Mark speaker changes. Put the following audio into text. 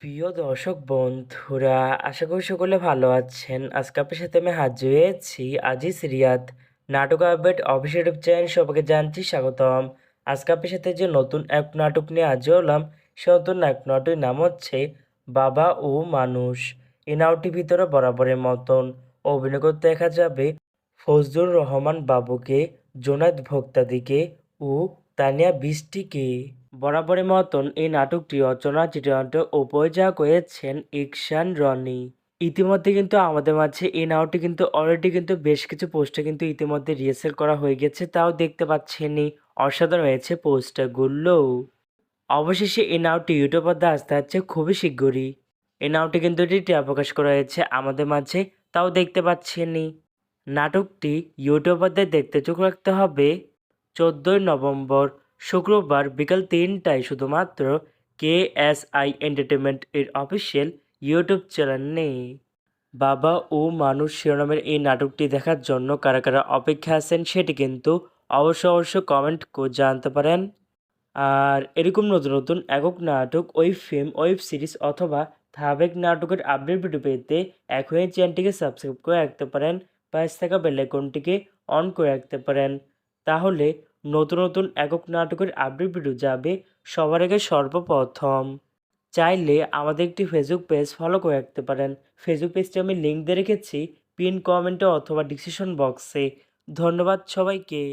Speaker 1: প্রিয় দর্শক বন্ধুরা, আশা করি সকলে ভালো আছেন। আজকে আপনার সাথে আমি হাজির হয়েছি আজিজ রিয়াদ নাটক আপডেট অফিসিয়াল ইউটিউব চ্যানেল। সবাইকে জানছি স্বাগতম। আজকে আপনার সাথে যে নতুন এক নাটক নিয়ে হাজির হলাম, সে নতুন এক নাটকের নাম হচ্ছে বাবা ও মানুষ। এই নাটকটির ভিতরে বরাবরের মতন অভিনয় করতে দেখা যাবে ফজলুর রহমান বাবুকে, জোনায়েদ ভোক্তাদিকে ও তানিয়া বৃষ্টিকে। বরাবরের মতন এই নাটকটি রচনা, চিত্রনাট্য ও পরিচালনা করেছেন ইকশান রনি। ইতিমধ্যে কিন্তু আমাদের মাঝে এই নাটকটি কিন্তু অলরেডি কিন্তু বেশ কিছু পোস্টার কিন্তু ইতিমধ্যে রিহার্সাল করা হয়ে গেছে, তাও দেখতে পাচ্ছেনই। অসাধারণ হয়েছে পোস্টারগুলো। অবশেষে এই নাটকটি ইউটিউব পর্দায় আসতে যাচ্ছে খুবই শীঘ্রই। এই নাটকটি কিন্তু টিআর প্রকাশ করা হয়েছে আমাদের মাঝে, তাও দেখতে পাচ্ছেনই। নাটকটি ইউটিউব পর্দায় দেখতে চোখ রাখতে হবে 14ই নভেম্বর শুক্রবার বিকাল 3টায় শুধুমাত্র KSI এন্টারটেনমেন্ট এর অফিসিয়াল ইউটিউব চ্যানেলে। বাবা ও মানুষ শিরোনামের এই নাটকটি দেখার জন্য কারা কারা অপেক্ষা আছেন সেটি কিন্তু অবশ্যই কমেন্ট করে জানতে পারেন। আর এরকম নতুন নতুন একক নাটক, ওয়েব ফিল্ম, ওয়েব সিরিজ অথবা ধারাবাহিক নাটকের আপডেট ভিডিও পেতে এখনই চ্যানেলটিকে সাবস্ক্রাইব করে রাখতে পারেন, পাশে থাকা বেল আইকনটিকে অন করে রাখতে পারেন। তাহলে নতুন নতুন একক নাটকের আপডেট ভিডিও যাবে সবার আগে সর্বপ্রথম। চাইলে আমাদের একটি ফেসবুক পেজ ফলো করে রাখতে পারেন। ফেসবুক পেজটি আমি লিঙ্ক দিয়ে রেখেছি পিন কমেন্টে অথবা ডিসক্রিপশন বক্সে। ধন্যবাদ সবাইকে।